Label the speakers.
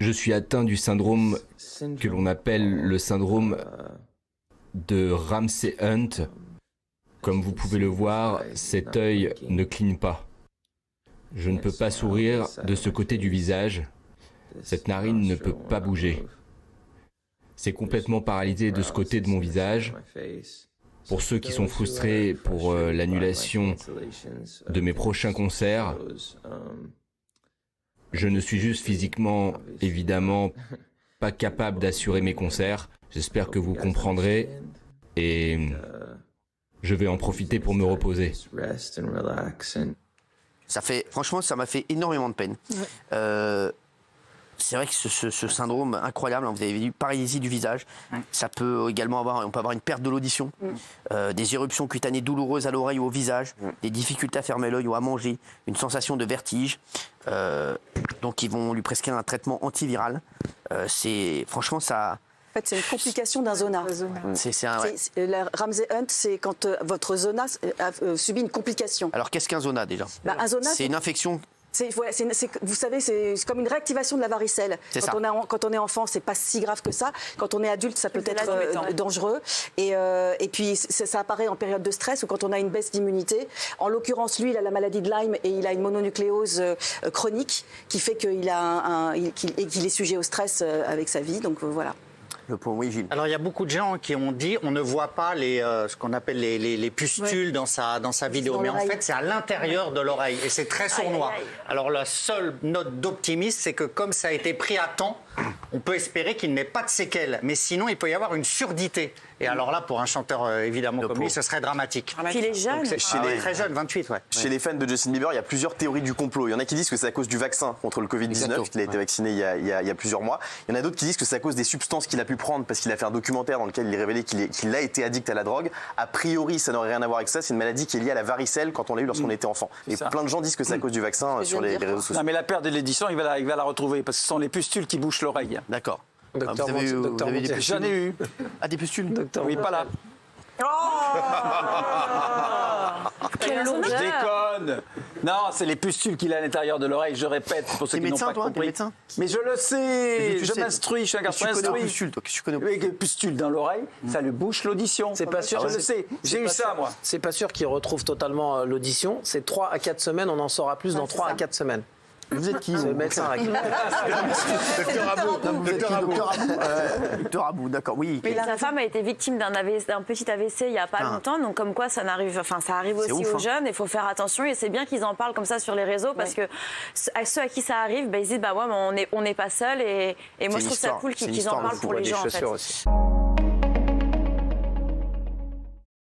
Speaker 1: Je suis atteint du syndrome que l'on appelle le syndrome de Ramsay-Hunt. Comme vous pouvez le voir, cet œil ne cligne pas. Je ne peux pas sourire de ce côté du visage. Cette narine ne peut pas bouger. C'est complètement paralysé de ce côté de mon visage. Pour ceux qui sont frustrés pour l'annulation de mes prochains concerts, je ne suis juste physiquement, évidemment, pas capable d'assurer mes concerts. J'espère que vous comprendrez et je vais en profiter pour me reposer.
Speaker 2: Franchement, ça m'a fait énormément de peine. C'est vrai que ce syndrome incroyable, vous avez vu, paralysie du visage, ça peut également on peut avoir une perte de l'audition, des éruptions cutanées douloureuses à l'oreille ou au visage, des difficultés à fermer l'œil ou à manger, une sensation de vertige. Donc ils vont lui prescrire un traitement antiviral. Franchement ça.
Speaker 3: En fait, c'est une complication d'un zona. La Ramsay-Hunt, c'est quand votre zona a subi une complication.
Speaker 2: Alors qu'est-ce qu'un zona déjà?
Speaker 3: Un zona,
Speaker 2: c'est une infection.
Speaker 3: Vous savez, c'est comme une réactivation de la varicelle. Quand on est enfant, c'est pas si grave que ça. Quand on est adulte, ça peut être dangereux. Et puis, ça apparaît en période de stress ou quand on a une baisse d'immunité. En l'occurrence, lui, il a la maladie de Lyme et il a une mononucléose chronique qui fait qu'il est sujet au stress avec sa vie. Donc voilà.
Speaker 2: Oui, Gilles.
Speaker 4: Alors il y a beaucoup de gens qui ont dit on ne voit pas ce qu'on appelle les pustules dans sa vidéo, mais en fait c'est à l'intérieur de l'oreille et c'est très sournois. Alors la seule note d'optimisme, c'est que comme ça a été pris à temps, on peut espérer qu'il n'ait pas de séquelles, mais sinon il peut y avoir une surdité. Et alors là, pour un chanteur évidemment comme lui, ce serait dramatique.
Speaker 3: Il est jeune.
Speaker 4: Très jeune, 28, ouais.
Speaker 5: Chez les fans de Justin Bieber, il y a plusieurs théories du complot. Il y en a qui disent que c'est à cause du vaccin contre le Covid-19, qu'il a été vacciné il y a plusieurs mois. Il y en a d'autres qui disent que c'est à cause des substances qu'il a pu prendre parce qu'il a fait un documentaire dans lequel il révélait qu'il a été addict à la drogue. A priori, ça n'aurait rien à voir avec ça. C'est une maladie qui est liée à la varicelle quand on l'a eu lorsqu'on était enfant. Et plein de gens disent que c'est à cause du vaccin sur les réseaux sociaux.
Speaker 6: Non, mais la perte de l'édition, il va la retrouver parce que ce sont les pustules qui bouchent l'oreille.
Speaker 2: D'accord.
Speaker 5: Vous avez des pustules?
Speaker 6: J'en ai eu.
Speaker 2: Ah, des pustules?
Speaker 6: Oui, pas là. Je déconne. Non, c'est les pustules qu'il a à l'intérieur de l'oreille, je répète, pour ceux qui n'ont pas compris. Mais je le sais, je m'instruis, je suis un garçon instruit. Les pustules dans l'oreille, ça lui bouche l'audition.
Speaker 7: C'est pas sûr.
Speaker 6: Je le sais, j'ai eu ça moi.
Speaker 7: C'est pas sûr qu'il retrouve totalement l'audition. C'est 3 à 4 semaines, on en saura plus dans 3 à 4 semaines.
Speaker 2: Vous êtes qui?
Speaker 7: Le médecin.
Speaker 2: Docteur Abou, d'accord, oui.
Speaker 8: Mais sa femme a été victime d'un petit AVC il n'y a pas longtemps, donc comme quoi ça arrive aussi aux jeunes, il faut faire attention et c'est bien qu'ils en parlent comme ça sur les réseaux parce que ceux à qui ça arrive, ils disent bah ouais, mais on n'est pas seuls et moi je trouve ça cool qu'ils en parlent pour les gens en fait.